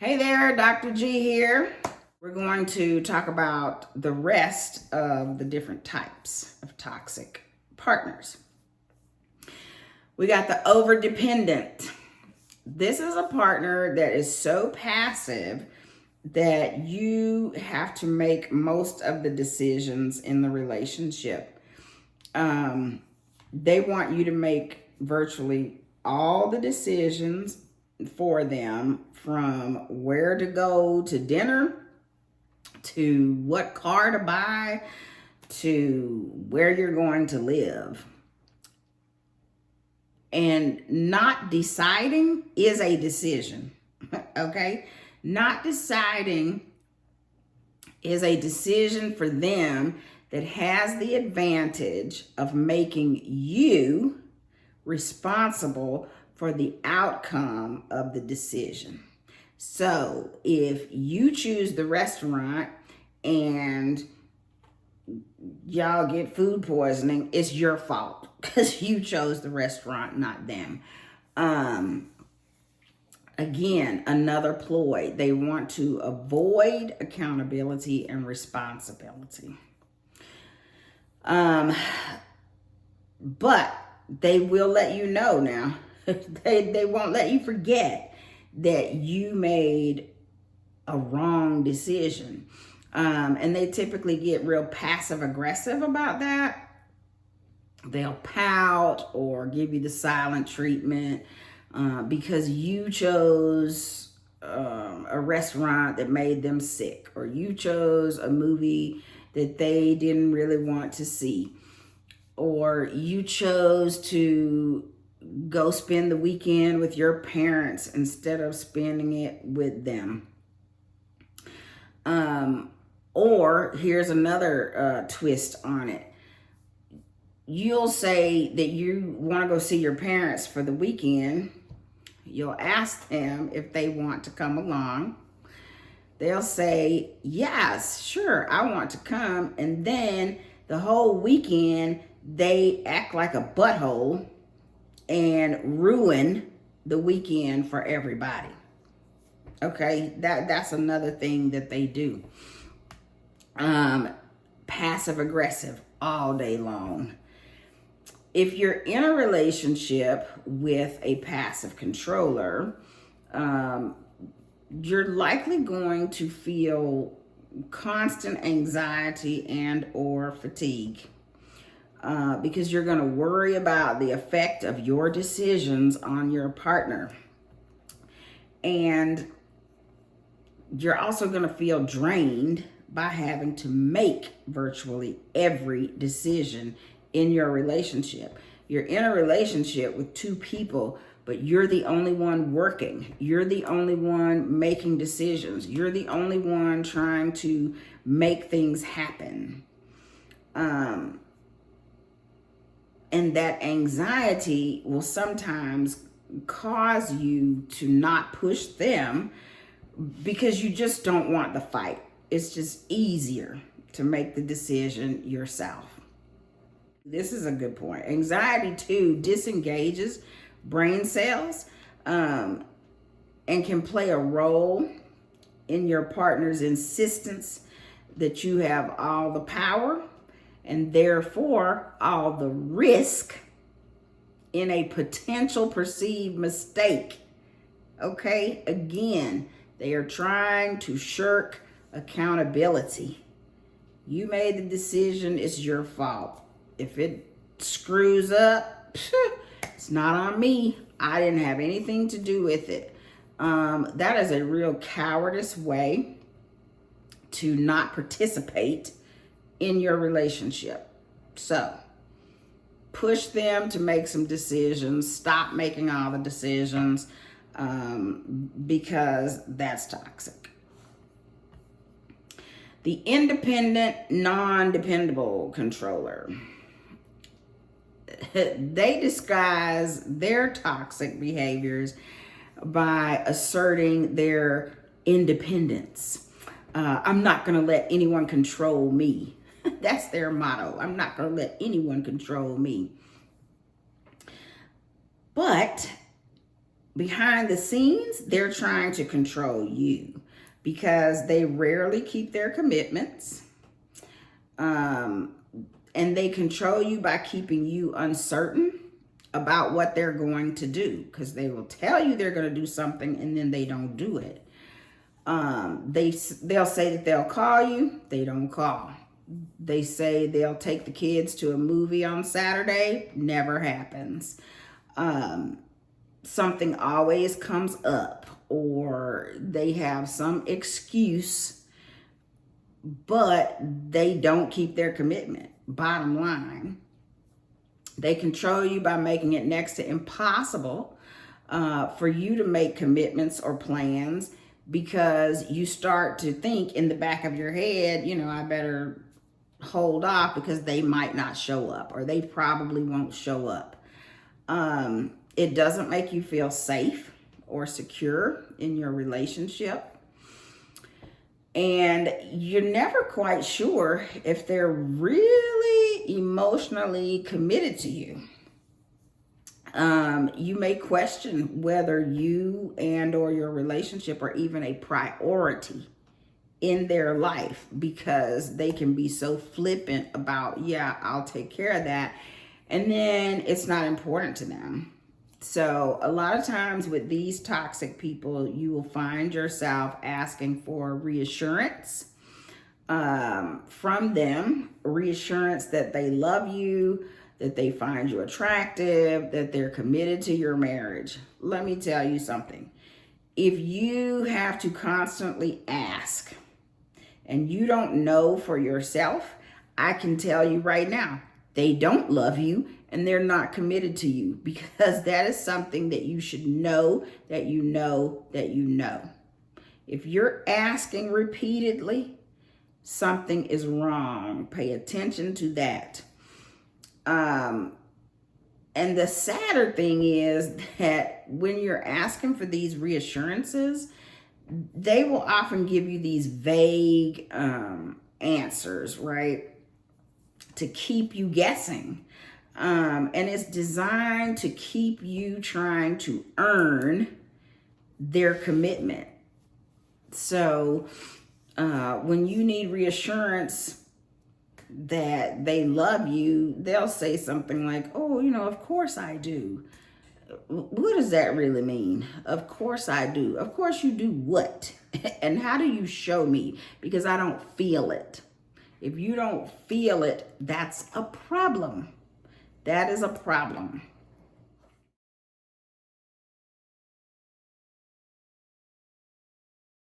Hey there, Dr. G here. We're going to talk about the rest of the different types of toxic partners. We got the overdependent. This is a partner that is so passive that you have to make most of the decisions in the relationship. They want you to make virtually all the decisions for them, from where to go to dinner, to what car to buy, to where you're going to live. And not deciding is a decision, okay? Not deciding is a decision for them that has the advantage of making you responsible for the outcome of the decision. So if you choose the restaurant and y'all get food poisoning, it's your fault because you chose the restaurant, not them. Again, another ploy. They want to avoid accountability and responsibility. But they will let you know now. They won't let you forget that you made a wrong decision. And they typically get real passive aggressive about that. They'll pout or give you the silent treatment because you chose a restaurant that made them sick, or you chose a movie that they didn't really want to see, or you chose to go spend the weekend with your parents instead of spending it with them. Or here's another twist on it. You'll say that you want to go see your parents for the weekend. You'll ask them if they want to come along. They'll say, yes, sure, I want to come. And then the whole weekend, they act like a butthole and ruin the weekend for everybody. Okay, that's another thing that they do. Passive aggressive all day long. If you're in a relationship with a passive controller, you're likely going to feel constant anxiety and or fatigue. Because you're going to worry about the effect of your decisions on your partner. And you're also going to feel drained by having to make virtually every decision in your relationship. You're in a relationship with two people, but you're the only one working. You're the only one making decisions. You're the only one trying to make things happen. And that anxiety will sometimes cause you to not push them because you just don't want the fight. It's just easier to make the decision yourself. This is a good point. Anxiety, too, disengages brain cells and can play a role in your partner's insistence that you have all the power and therefore all the risk in a potential perceived mistake. Okay, again, they are trying to shirk accountability. You made the decision, it's your fault. If it screws up, it's not on me. I didn't have anything to do with it. That is a real cowardice way to not participate in your relationship. So push them to make some decisions. Stop making all the decisions because that's toxic. The independent, non-dependable controller. They disguise their toxic behaviors by asserting their independence. I'm not going to let anyone control me. That's their motto. I'm not going to let anyone control me. But behind the scenes, they're trying to control you because they rarely keep their commitments. And they control you by keeping you uncertain about what they're going to do, because they will tell you they're going to do something and then they don't do it. They'll say that they'll call you, they don't call. They say they'll take the kids to a movie on Saturday, never happens. Something always comes up, or they have some excuse, but they don't keep their commitment. Bottom line, they control you by making it next to impossible for you to make commitments or plans, because you start to think in the back of your head, I better hold off because they might not show up, or they probably won't show up. It doesn't make you feel safe or secure in your relationship. And you're never quite sure if they're really emotionally committed to you. You may question whether you and or your relationship are even a priority in their life, because they can be so flippant about, yeah, I'll take care of that, and then it's not important to them. So a lot of times with these toxic people, you will find yourself asking for reassurance from them, reassurance that they love you, that they find you attractive, that they're committed to your marriage. Let me tell you something. If you have to constantly ask and you don't know for yourself, I can tell you right now, they don't love you and they're not committed to you, because that is something that you should know, that you know, that you know. If you're asking repeatedly, something is wrong. Pay attention to that. And the sadder thing is that when you're asking for these reassurances, they will often give you these vague answers, right? To keep you guessing. And it's designed to keep you trying to earn their commitment. So when you need reassurance that they love you, they'll say something like, oh, of course I do. What does that really mean? Of course I do. Of course you do what? And how do you show me? Because I don't feel it. If you don't feel it, that's a problem. That is a problem.